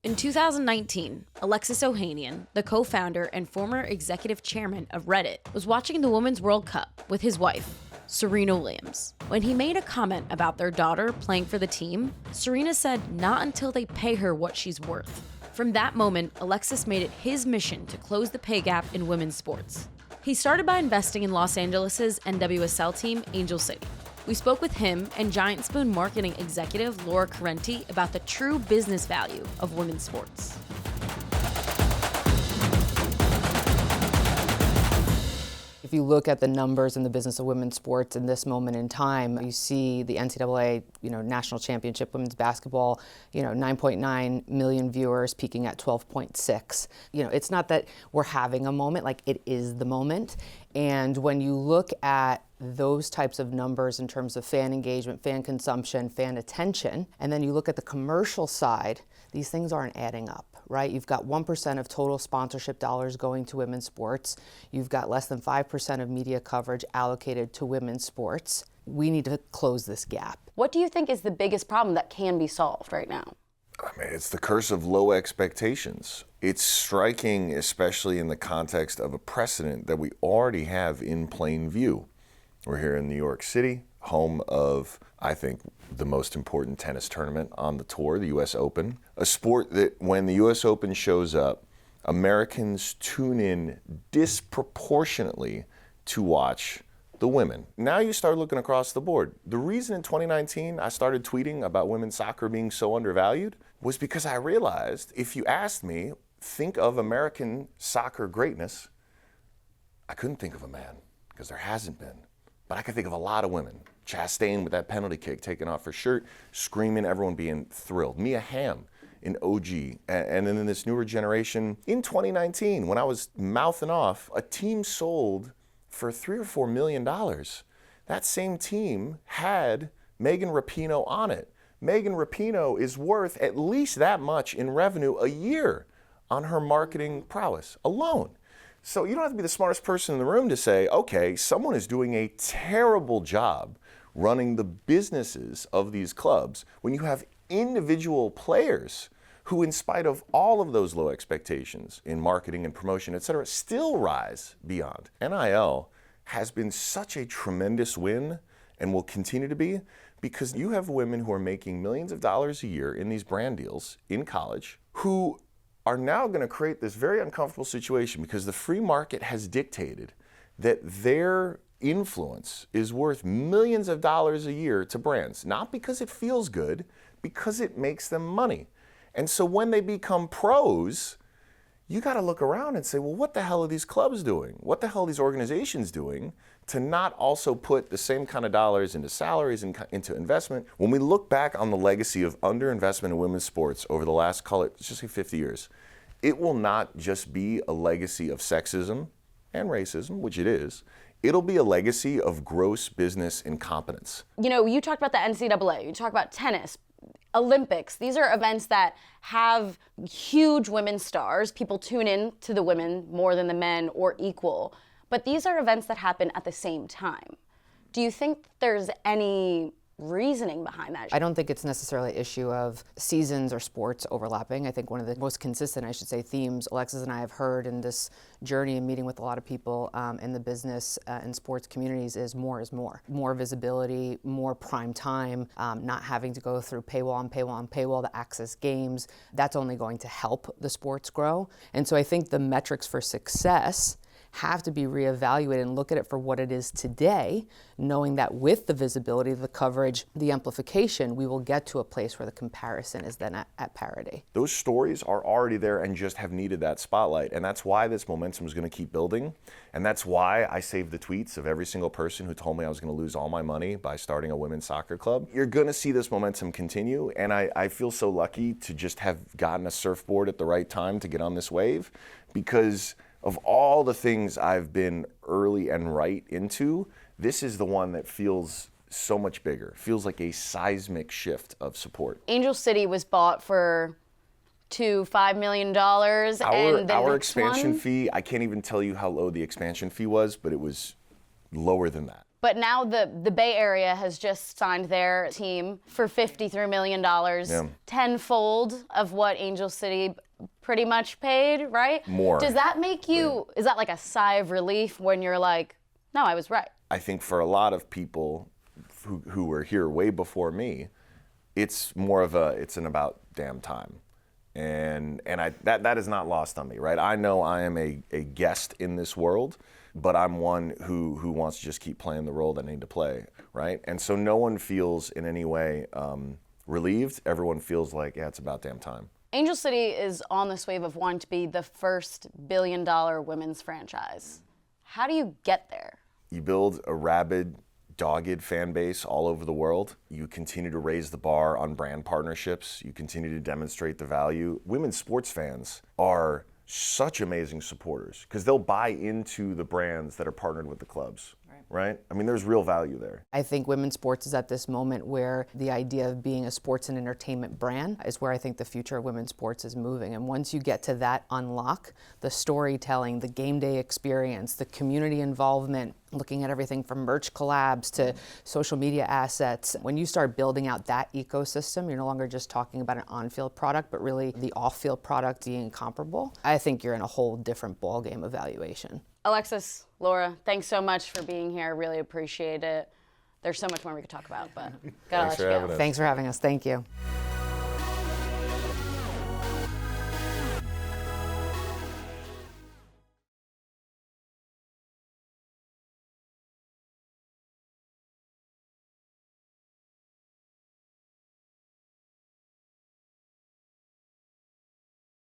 In 2019, Alexis Ohanian, the co-founder and former executive chairman of Reddit, was watching the Women's World Cup with his wife, Serena Williams. When he made a comment about their daughter playing for the team, Serena said not until they pay her what she's worth. From that moment, Alexis made it his mission to close the pay gap in women's sports. He started by investing in Los Angeles' NWSL team, Angel City. We spoke with him and Giant Spoon marketing executive Laura Carenti about the true business value of women's sports. If you look at the numbers in the business of women's sports in this moment in time, you see the NCAA, national championship women's basketball, 9.9 million viewers peaking at 12.6. It's not that we're having a moment, like it is the moment. And when you look at those types of numbers in terms of fan engagement, fan consumption, fan attention, and then you look at the commercial side, these things aren't adding up, right? You've got 1% of total sponsorship dollars going to women's sports. You've got less than 5% of media coverage allocated to women's sports. We need to close this gap. What do you think is the biggest problem that can be solved right now? It's the curse of low expectations. It's striking, especially in the context of a precedent that we already have in plain view. We're here in New York City, home of, I think, the most important tennis tournament on the tour, the US Open. A sport that when the US Open shows up, Americans tune in disproportionately to watch the women. Now you start looking across the board. The reason in 2019 I started tweeting about women's soccer being so undervalued was because I realized if you asked me, think of American soccer greatness, I couldn't think of a man because there hasn't been. But I can think of a lot of women. Chastain with that penalty kick, taking off her shirt, screaming, everyone being thrilled. Mia Hamm in OG. And then in this newer generation, in 2019, when I was mouthing off, a team sold for $3 or $4 million. That same team had Megan Rapinoe on it. Megan Rapinoe is worth at least that much in revenue a year on her marketing prowess alone. So you don't have to be the smartest person in the room to say, okay, someone is doing a terrible job running the businesses of these clubs when you have individual players who, in spite of all of those low expectations in marketing and promotion, et cetera, still rise beyond. NIL has been such a tremendous win and will continue to be because you have women who are making millions of dollars a year in these brand deals in college who are now going to create this very uncomfortable situation because the free market has dictated that their influence is worth millions of dollars a year to brands, not because it feels good, because it makes them money. And so when they become pros, you got to look around and say, well, what the hell are these clubs doing? What the hell are these organizations doing to not also put the same kind of dollars into salaries and into investment? When we look back on the legacy of underinvestment in women's sports over the last, call it, let's just say 50 years, it will not just be a legacy of sexism and racism, which it is. It'll be a legacy of gross business incompetence. You talked about the NCAA, you talk about tennis, Olympics. These are events that have huge women's stars. People tune in to the women more than the men or equal. But these are events that happen at the same time. Do you think there's any reasoning behind that? I don't think it's necessarily an issue of seasons or sports overlapping. I think one of the most consistent, themes Alexis and I have heard in this journey and meeting with a lot of people in the business and sports communities is more is more. More visibility, more prime time, not having to go through paywall on paywall on paywall to access games. That's only going to help the sports grow. And so I think the metrics for success have to be reevaluated and look at it for what it is today, knowing that with the visibility, the coverage, the amplification, we will get to a place where the comparison is then at parity. Those stories are already there and just have needed that spotlight. And that's why this momentum is going to keep building. And that's why I saved the tweets of every single person who told me I was going to lose all my money by starting a women's soccer club. You're going to see this momentum continue. And I feel so lucky to just have gotten a surfboard at the right time to get on this wave, because of all the things I've been early and right into, this is the one that feels so much bigger. Feels like a seismic shift of support. Angel City was bought for $5 million. Our expansion fee, I can't even tell you how low the expansion fee was, but it was lower than that. But now the Bay Area has just signed their team for $53 million, tenfold of what Angel City pretty much paid, right? More. Does that make you, is that like a sigh of relief when you're like, no, I was right? I think for a lot of people who were here way before me, it's more of it's an about damn time. And that is not lost on me, right? I know I am a guest in this world, but I'm one who wants to just keep playing the role that I need to play, right? And so no one feels in any way relieved. Everyone feels like, yeah, it's about damn time. Angel City is on this wave of wanting to be the first billion-dollar women's franchise. How do you get there? You build a rabid, dogged fan base all over the world. You continue to raise the bar on brand partnerships. You continue to demonstrate the value. Women's sports fans are such amazing supporters because they'll buy into the brands that are partnered with the clubs, right? I mean, there's real value there. I think women's sports is at this moment where the idea of being a sports and entertainment brand is where I think the future of women's sports is moving. And once you get to that unlock, the storytelling, the game day experience, the community involvement, looking at everything from merch collabs to social media assets. When you start building out that ecosystem, you're no longer just talking about an on-field product, but really the off-field product being comparable. I think you're in a whole different ballgame of valuation. Alexis, Laura, thanks so much for being here. I really appreciate it. There's so much more we could talk about, but gotta let you go. Thanks for having us. Thank you.